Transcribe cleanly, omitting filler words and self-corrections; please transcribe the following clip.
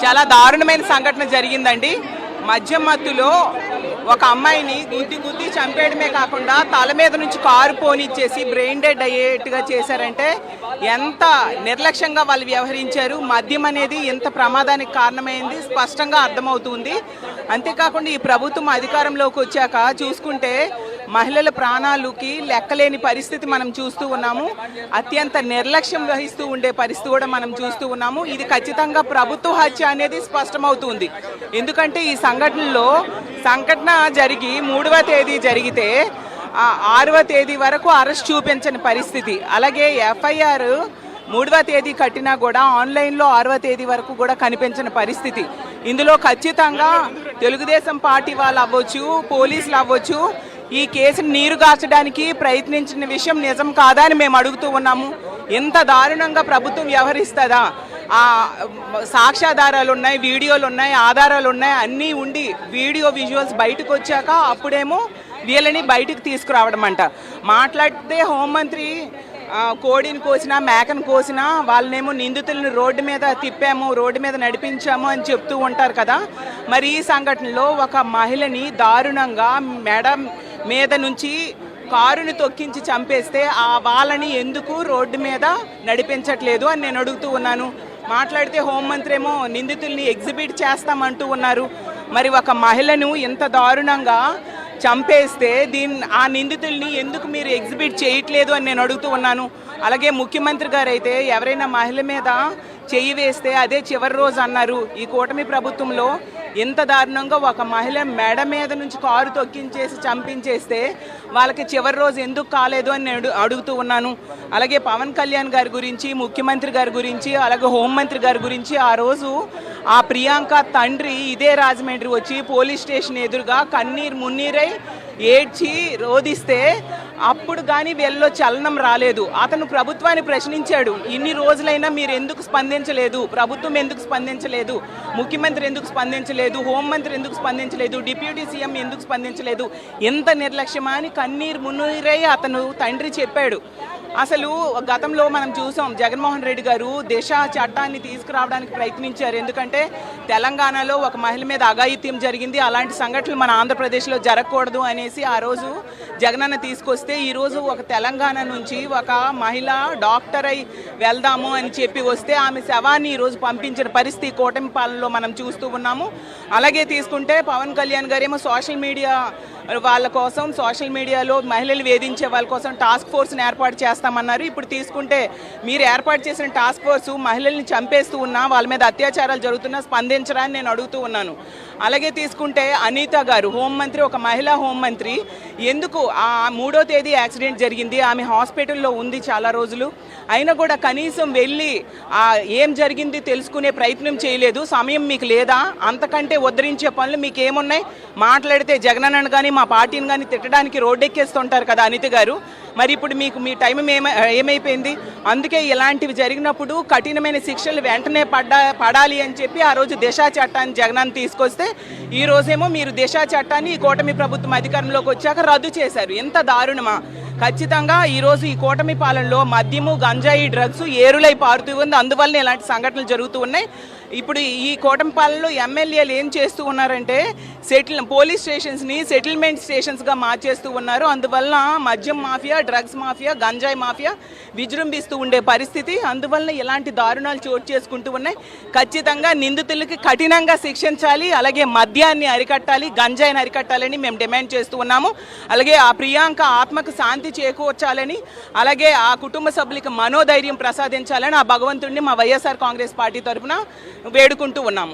చాలా దారుణమైన సంఘటన జరిగిందండి. మద్యం మత్తులో ఒక అమ్మాయిని గుద్ది చంపేయడమే కాకుండా తల మీద నుంచి కారు పోనిచ్చేసి బ్రెయిన్ డెడ్ అయ్యేట్టుగా చేశారంటే ఎంత నిర్లక్ష్యంగా వాళ్ళు వ్యవహరించారు. మద్యం అనేది ఎంత ప్రమాదానికి కారణమైంది స్పష్టంగా అర్థమవుతుంది. అంతేకాకుండా ఈ ప్రభుత్వం అధికారంలోకి వచ్చాక చూసుకుంటే మహిళల ప్రాణాలకి లెక్కలేని పరిస్థితి మనం చూస్తూ ఉన్నాము. అత్యంత నిర్లక్ష్యం వహిస్తూ ఉండే పరిస్థితి కూడా మనం చూస్తూ ఉన్నాము. ఇది ఖచ్చితంగా ప్రభుత్వ హత్య అనేది స్పష్టమవుతుంది. ఎందుకంటే ఈ సంఘటన జరిగి 3వ తేదీ జరిగితే 6వ తేదీ వరకు అరెస్ట్ చూపించని పరిస్థితి. అలాగే ఎఫ్ఐఆర్ 3వ తేదీ కట్టినా కూడా ఆన్లైన్లో 6వ తేదీ వరకు కూడా కనిపించని పరిస్థితి. ఇందులో ఖచ్చితంగా తెలుగుదేశం పార్టీ వాళ్ళు అవ్వచ్చు, పోలీసులు అవ్వచ్చు, ఈ కేసును నీరుగార్చడానికి ప్రయత్నించిన విషయం నిజం కాదా అని మేము అడుగుతూ ఉన్నాము. ఎంత దారుణంగా ప్రభుత్వం వ్యవహరిస్తుందా? సాక్ష్యాధారాలు ఉన్నాయి, వీడియోలు ఉన్నాయి, ఆధారాలు ఉన్నాయి, అన్నీ ఉండి వీడియో విజువల్స్ బయటకు వచ్చాక అప్పుడేమో వీళ్ళని బయటకు తీసుకురావడం అంట. మాట్లాడితే హోంమంత్రి కోడిని కోసినా మేకను కోసినా వాళ్ళనేమో నిందితులను రోడ్డు మీద తిప్పాము, రోడ్డు మీద నడిపించాము అని చెప్తూ ఉంటారు కదా. మరి ఈ సంఘటనలో ఒక మహిళని దారుణంగా మెడ మీద నుంచి కారుని తొక్కించి చంపేస్తే వాళ్ళని ఎందుకు రోడ్డు మీద నడిపించట్లేదు అని నేను అడుగుతూ ఉన్నాను. మాట్లాడితే హోంమంత్రి ఏమో నిందితుల్ని ఎగ్జిబిట్ చేస్తామంటూ ఉన్నారు. మరి ఒక మహిళను ఇంత దారుణంగా చంపేస్తే ఆ నిందితుల్ని ఎందుకు మీరు ఎగ్జిబిట్ చేయట్లేదు అని నేను అడుగుతూ ఉన్నాను. అలాగే ముఖ్యమంత్రి గారు అయితే ఎవరైనా మహిళ మీద చెయ్యి వేస్తే అదే చివరి రోజు అన్నారు. ఈ కూటమి ప్రభుత్వంలో ఎంత దారుణంగా ఒక మహిళ మెడ మీద నుంచి కారు తొక్కించేసి చంపించేస్తే వాళ్ళకి చివరి రోజు ఎందుకు కాలేదు అని నేను అడుగుతూ ఉన్నాను. అలాగే పవన్ కళ్యాణ్ గారి గురించి, ముఖ్యమంత్రి గారి గురించి, అలాగే హోంమంత్రి గారి గురించి ఆ రోజు ఆ ప్రియాంక తండ్రి ఇదే రాజమండ్రి వచ్చి పోలీస్ స్టేషన్ ఎదురుగా కన్నీరు మున్నీరై ఏడ్చి రోధిస్తే అప్పుడు కానీ వీళ్ళలో చలనం రాలేదు. అతను ప్రభుత్వాన్ని ప్రశ్నించాడు, ఇన్ని రోజులైనా మీరు ఎందుకు స్పందించలేదు, ప్రభుత్వం ఎందుకు స్పందించలేదు, ముఖ్యమంత్రి ఎందుకు స్పందించలేదు, హోంమంత్రి ఎందుకు స్పందించలేదు, డిప్యూటీ సీఎం ఎందుకు స్పందించలేదు, ఎంత నిర్లక్ష్యమా అని కన్నీరు మున్నీరై అతను తండ్రి చెప్పాడు. అసలు గతంలో మనం చూసాం జగన్మోహన్ రెడ్డి గారు దిశ చట్టాన్ని తీసుకురావడానికి ప్రయత్నించారు. ఎందుకంటే తెలంగాణలో ఒక మహిళ మీద అఘాయిత్యం జరిగింది, అలాంటి సంఘటనలు మన ఆంధ్రప్రదేశ్లో జరగకూడదు అనేసి ఆ రోజు జగనన్న తీసుకొస్తే ఈరోజు ఒక తెలంగాణ నుంచి ఒక మహిళ డాక్టర్ అయి వెళ్దాము అని చెప్పి వస్తే ఆమె శవాన్ని ఈరోజు పంపించిన పరిస్థితి కూటమి పాలనలో మనం చూస్తూ ఉన్నాము. అలాగే తీసుకుంటే పవన్ కళ్యాణ్ గారేమో సోషల్ మీడియా వాళ్ళ కోసం, సోషల్ మీడియాలో మహిళలు వేధించే వాళ్ళ కోసం టాస్క్ ఫోర్స్ని ఏర్పాటు చేస్తామన్నారు. ఇప్పుడు తీసుకుంటే మీరు ఏర్పాటు చేసిన టాస్క్ ఫోర్సు మహిళల్ని చంపేస్తూ ఉన్నా, వాళ్ళ మీద అత్యాచారాలు జరుగుతున్నా స్పందించరా అని నేను అడుగుతూ ఉన్నాను. అలాగే తీసుకుంటే అనిత గారు హోంమంత్రి, ఒక మహిళా హోంమంత్రి, ఎందుకు 3వ తేదీ యాక్సిడెంట్ జరిగింది, ఆమె హాస్పిటల్లో ఉంది చాలా రోజులు, అయినా కూడా కనీసం వెళ్ళి ఏం జరిగింది తెలుసుకునే ప్రయత్నం చేయలేదు. సమయం మీకు లేదా? అంతకంటే ఉద్ధరించే పనులు మీకు ఏమున్నాయి? మాట్లాడితే జగనన్నను కానీ మా పార్టీని కానీ తిట్టడానికి రోడ్డెక్కేస్తుంటారు కదా అనిత గారు. మరి ఇప్పుడు మీకు మీ టైం ఏమైపోయింది? అందుకే ఇలాంటివి జరిగినప్పుడు కఠినమైన శిక్షలు వెంటనే పడాలి అని చెప్పి ఆ రోజు దిశా చట్టాన్ని జగనన్న తీసుకొస్తే ఈ రోజేమో మీరు దిశా చట్టాన్ని ఈ కూటమి ప్రభుత్వం అధికారంలోకి వచ్చాక రద్దు చేశారు. ఎంత దారుణమా! ఖచ్చితంగా ఈరోజు ఈ కూటమి పాలనలో మద్యము, గంజాయి, డ్రగ్స్ ఏరులై పారుతూ ఉంది. అందువల్ల ఇలాంటి సంఘటనలు జరుగుతూ ఉన్నాయి. ఇప్పుడు ఈ కూటమి పాలనలో ఎమ్మెల్యేలు ఏం చేస్తూ ఉన్నారంటే పోలీస్ స్టేషన్స్ని సెటిల్మెంట్ స్టేషన్స్గా మార్చేస్తూ ఉన్నారు. అందువల్ల మద్యం మాఫియా, డ్రగ్స్ మాఫియా, గంజాయి మాఫియా విజృంభిస్తూ ఉండే పరిస్థితి. అందువల్ల ఇలాంటి దారుణాలు చోటు చేసుకుంటూ ఉన్నాయి. ఖచ్చితంగా నిందితులకి కఠినంగా శిక్షించాలి, అలాగే మద్యాన్ని అరికట్టాలి, గంజాయిని అరికట్టాలని మేము డిమాండ్ చేస్తూ ఉన్నాము. అలాగే ఆ ప్రియాంక ఆత్మకు శాంతి చేకూర్చాలని, అలాగే ఆ కుటుంబ సభ్యులకి మనోధైర్యం ప్రసాదించాలని ఆ భగవంతుడిని మా వైఎస్ఆర్ కాంగ్రెస్ పార్టీ తరఫున వేడుకుంటూ ఉన్నాము.